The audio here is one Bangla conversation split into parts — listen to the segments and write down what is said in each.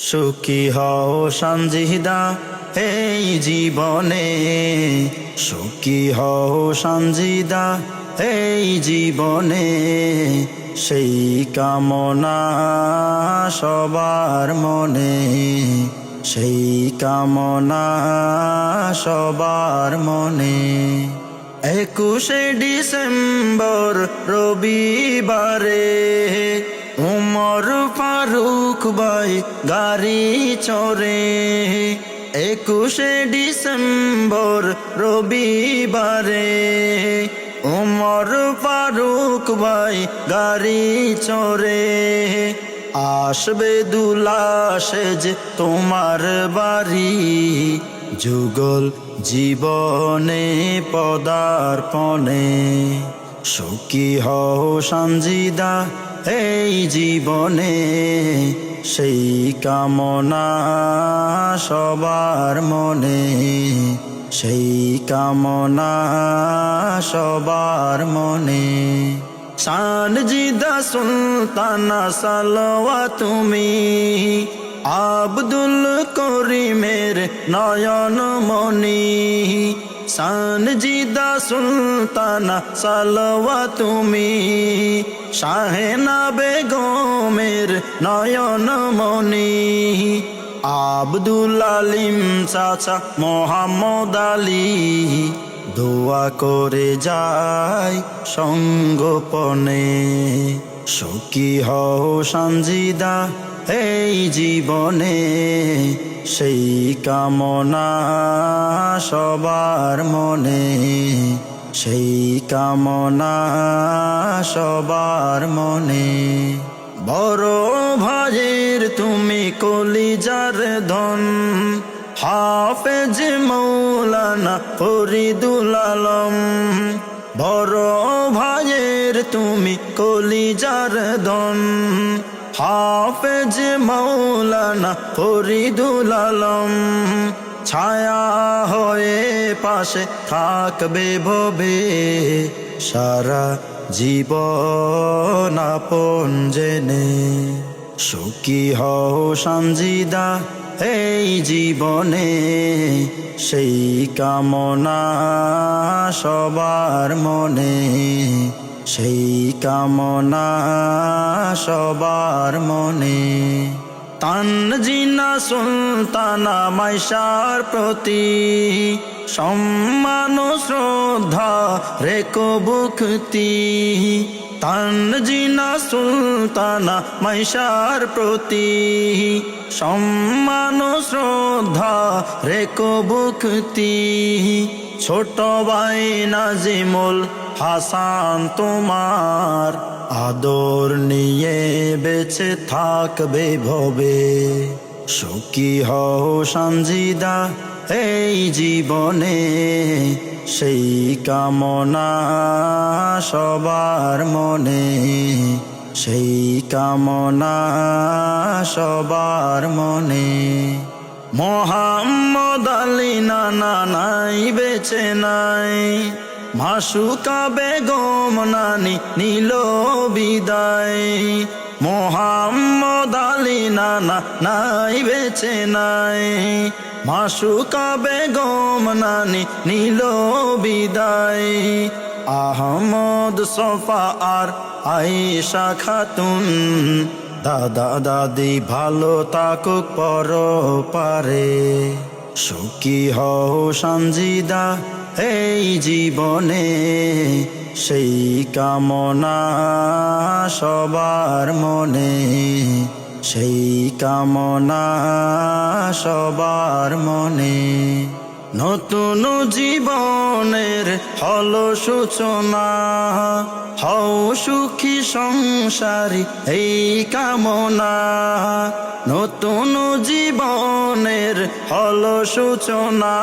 সুখী হও সঞ্জিদা এই জীবনে, সুখী হও সঞ্জিদা এই জীবনে, সেই কামনা সবার মনে, সেই কামনা সবার মনে। 21শে ডিসেম্বর রবিবারে উমর ফারুক ভাই গাড়ি চড়ে, 21শে ডিসেম্বর রবিবারে উমর ফারুক ভাই গাড়ি চড়ে। আসবে দুলা সেজে তোমার বাড়ি, যুগল জীবনে পদার্পণে। সুখী হও সঞ্জিদা এই জীবনে, সেই কামনা সবার মনে, সেই কামনা সবার মনে। সঞ্জিদা সুলতানা সালোয়া তুমি, আব্দুল করিমের নয়ন মনি। সঞ্জিদা সুলতানা সালোয়া তুমি, শাহেনা বেগমের নয়ন মনি। আব্দুল আলিম চাচা মোহাম্মদ আলী দোয়া করে যায় সঙ্গোপনে। সুখী হও সঞ্জিদা এই জীবনে, সেই কামনা সবার মনে, সেই কামনা সবার মনে। বড় ভাইয়ের তুমি কলিজার ধন, হাফেজ মৌলানা ফরিদুল আলম। বড় ভাইয়ের তুমি কলিজার ধন, হাফেজ মৌলানা ফরিদুল আলম। ছায়া হয়ে পাশে থাকবে ভবে, সারা জীবন আপন জেনে। সুখী হও সঞ্জিদা এই জীবনে, সেই কামনা সবার মনে, সেই কামনা সবার মনে। তানজিনা সুলতানা মাইশার প্রতি সম্মান শ্রদ্ধা রেখো ভক্তি। তানজিনা সুলতানা মাইশার প্রতি সম্মান শ্রদ্ধা রেখো ভক্তি। ছোট ভাই নাজিমুল হাসান তোমার আদর নিয়ে বেঁচে থাকবে ভবে। সুখী হও সঞ্জিদা এই জীবনে, সেই কামনা সবার মনে, সেই কামনা সবার মনে। মোহাম্মদ আলী নানা নাই বেঁচে নাই, মাসুকা বেগম নানি নিল বিদায়। মোহাম্মদ আলী নানা নাই বেঁচে নাই, মাসুকা বেগম নানি নিল বিদায়। আহমদ সোফা আর আয়েশা খাতুন দাদা দাদি ভালো থাকুক পরপারে। সুখী হও সঞ্জিদা এই জীবনে, সেই কামনা সবার মনে, সেই কামনা সবার মনে। নতুন জীবনের হলো সূচনা, হও সুখী সংসারী এই কামনা। নতুন জীবনের হলো সূচনা,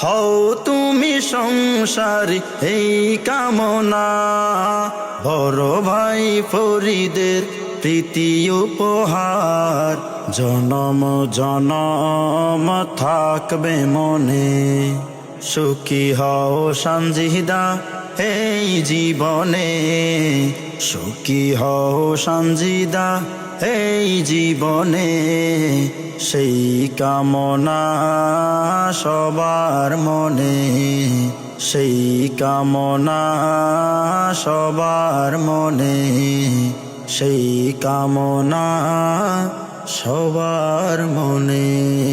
হও তুমি সংসারী এই কামনা। বড় ভাই ফরিদের প্রীতি উপহার, জনম জনম থাকবে মনে। সুখী হও সঞ্জিদা এই জীবনে, সুখী হও সঞ্জিদা এই জীবনে, সেই কামনা সবার মনে, সেই কামনা সবার মনে, সেই কামনা সবার মনে।